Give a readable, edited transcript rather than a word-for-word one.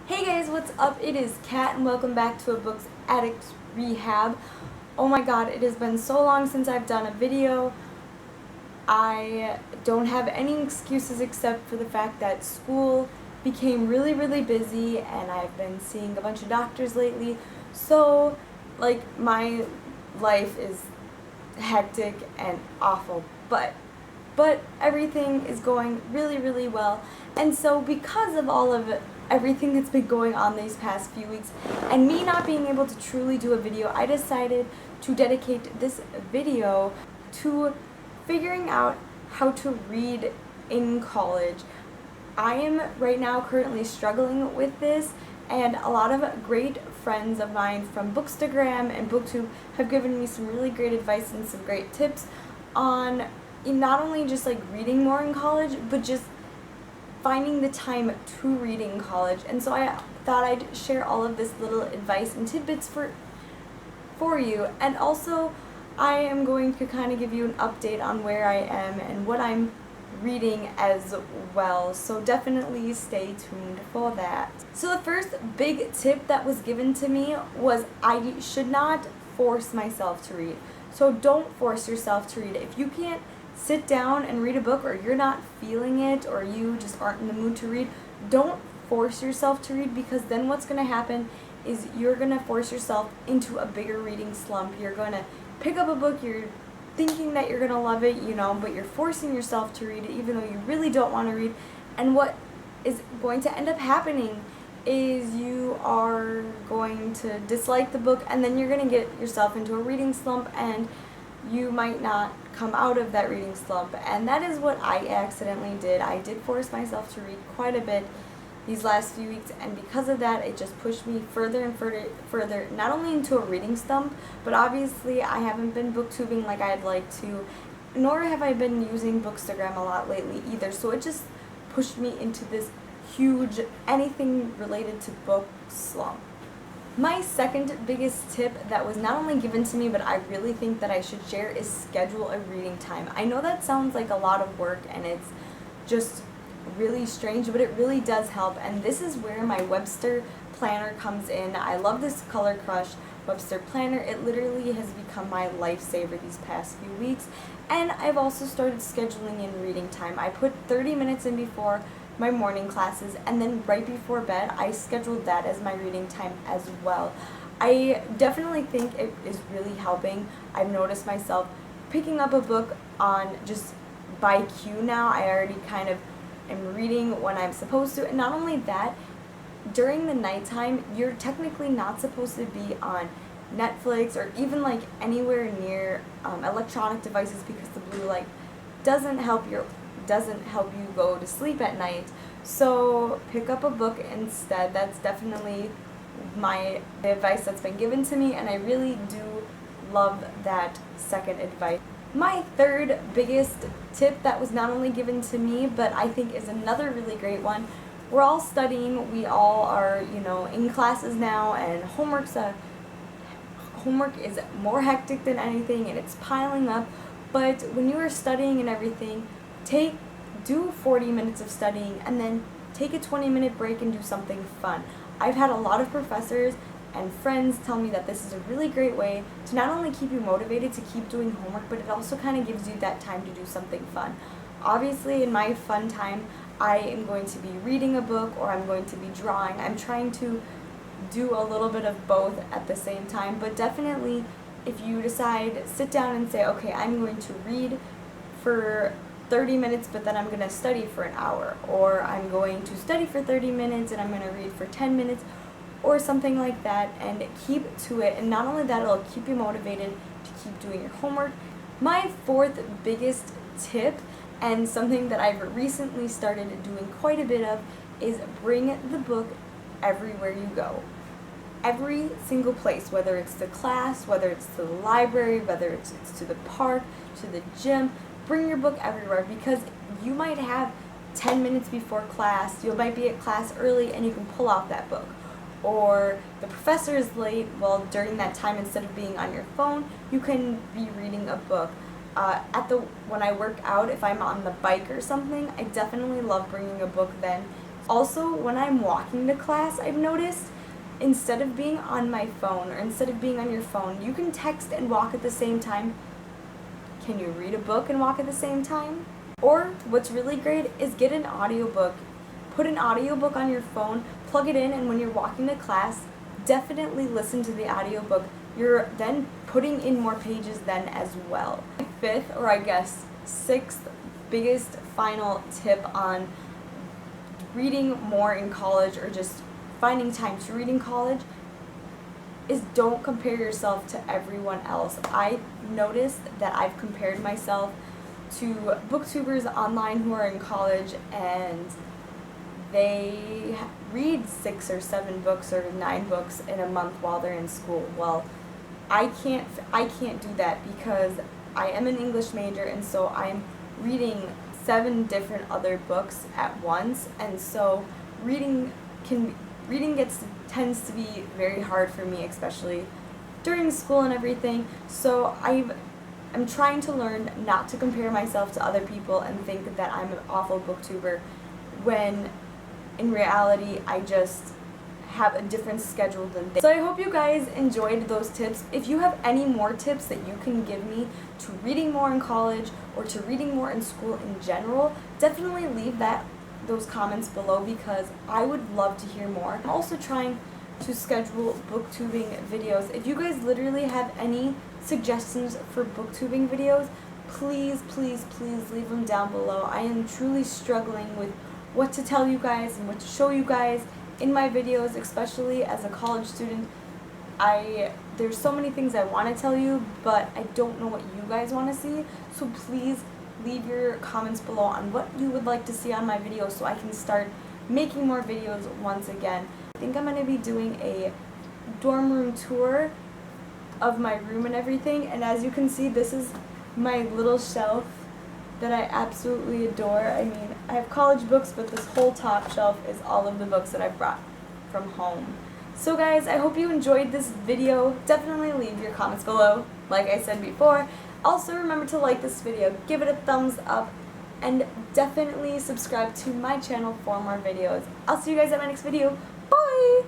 Hey guys, what's up? It is Kat and welcome back to a Books Addict Rehab. Oh my god, it has been so long since I've done a video. I don't have any excuses except for the fact that school became really busy and I've been seeing a bunch of doctors lately. So, my life is hectic and awful, but everything is going really well. And so because of all of everything that's been going on these past few weeks and me not being able to truly do a video, I decided to dedicate this video to figuring out how to read in college. I am right now currently struggling with this, and a lot of great friends of mine from Bookstagram and BookTube have given me some really great advice and some great tips on not only just reading more in college, but just finding the time to read in college. And so I thought I'd share all of this little advice and tidbits for you. And also I am going to kind of give you an update on where I am and what I'm reading as well, so definitely stay tuned for that. So the first big tip that was given to me was I should not force myself to read. So don't force yourself to read. If you can't sit down and read a book, or you're not feeling it, or you just aren't in the mood to read, don't force yourself to read, because then what's going to happen is you're going to force yourself into a bigger reading slump. You're going to pick up a book, you're thinking that you're going to love it, but you're forcing yourself to read it even though you really don't want to read. And what is going to end up happening is you are going to dislike the book, and then you're going to get yourself into a reading slump, and you might not come out of that reading slump. And that is what I accidentally did. I did force myself to read quite a bit these last few weeks, and because of that, it just pushed me further and further, not only into a reading slump, but obviously I haven't been booktubing like I'd like to, nor have I been using Bookstagram a lot lately either. So it just pushed me into this huge anything related to book slump. My second biggest tip that was not only given to me, but I really think that I should share, is schedule a reading time. I know that sounds like a lot of work and it's just really strange, but it really does help. And this is where my Webster planner comes in. I love this Color Crush Webster planner. It literally has become my lifesaver these past few weeks. And I've also started scheduling in reading time. I put 30 minutes in before my morning classes, and then right before bed I scheduled that as my reading time as well. I definitely think it is really helping. I've noticed myself picking up a book on just by cue now. I already kind of am reading when I'm supposed to, and not only that, during the nighttime you're technically not supposed to be on Netflix or even anywhere near electronic devices, because the blue light doesn't help you go to sleep at night. So pick up a book instead. That's definitely my advice that's been given to me, and I really do love that second advice. My third biggest tip that was not only given to me, but I think is another really great one. We're all studying, we all are, in classes now, and homework is more hectic than anything, and it's piling up. But when you are studying and everything, do 40 minutes of studying and then take a 20-minute break and do something fun. I've had a lot of professors and friends tell me that this is a really great way to not only keep you motivated to keep doing homework, but it also kind of gives you that time to do something fun. Obviously, in my fun time, I am going to be reading a book, or I'm going to be drawing. I'm trying to do a little bit of both at the same time, but definitely if you decide, sit down and say, okay, I'm going to read for 30 minutes, but then I'm going to study for an hour, or I'm going to study for 30 minutes and I'm going to read for 10 minutes, or something like that, and keep to it. And not only that, it'll keep you motivated to keep doing your homework. My fourth biggest tip, and something that I've recently started doing quite a bit of, is bring the book everywhere you go. Every single place, whether it's to class, whether it's to the library, whether it's to the park, to the gym, bring your book everywhere, because you might have 10 minutes before class, you might be at class early and you can pull out that book. Or the professor is late, well, during that time, instead of being on your phone, you can be reading a book. When I work out, if I'm on the bike or something, I definitely love bringing a book then, Also, when I'm walking to class, I've noticed, instead of being on my phone or instead of being on your phone, you can text and walk at the same time. Can you read a book and walk at the same time? Or what's really great is get an audiobook. Put an audiobook on your phone, plug it in, and when you're walking to class, definitely listen to the audiobook. You're then putting in more pages then as well. Fifth, or I guess sixth biggest final tip on reading more in college, or just finding time to read in college, is don't compare yourself to everyone else. I noticed that I've compared myself to booktubers online who are in college, and they read 6 or 7 books or 9 books in a month while they're in school. Well, I can't do that because I am an English major, and so I'm reading 7 different other books at once, and so reading tends to be very hard for me, especially during school and everything. So I'm trying to learn not to compare myself to other people and think that I'm an awful booktuber, when in reality I just have a different schedule than they. So I hope you guys enjoyed those tips. If you have any more tips that you can give me to reading more in college or to reading more in school in general, definitely leave those comments below, because I would love to hear more. I'm also trying to schedule booktubing videos. If you guys literally have any suggestions for booktubing videos, please, please, please leave them down below. I am truly struggling with what to tell you guys and what to show you guys in my videos, especially as a college student. There's so many things I want to tell you, but I don't know what you guys want to see, so please leave your comments below on what you would like to see on my videos so I can start making more videos once again. I think I'm going to be doing a dorm room tour of my room and everything, and as you can see, this is my little shelf that I absolutely adore. I mean, I have college books, but this whole top shelf is all of the books that I brought from home. So guys, I hope you enjoyed this video. Definitely leave your comments below, like I said before. Also remember to like this video, give it a thumbs up, and definitely subscribe to my channel for more videos. I'll see you guys at my next video. Bye!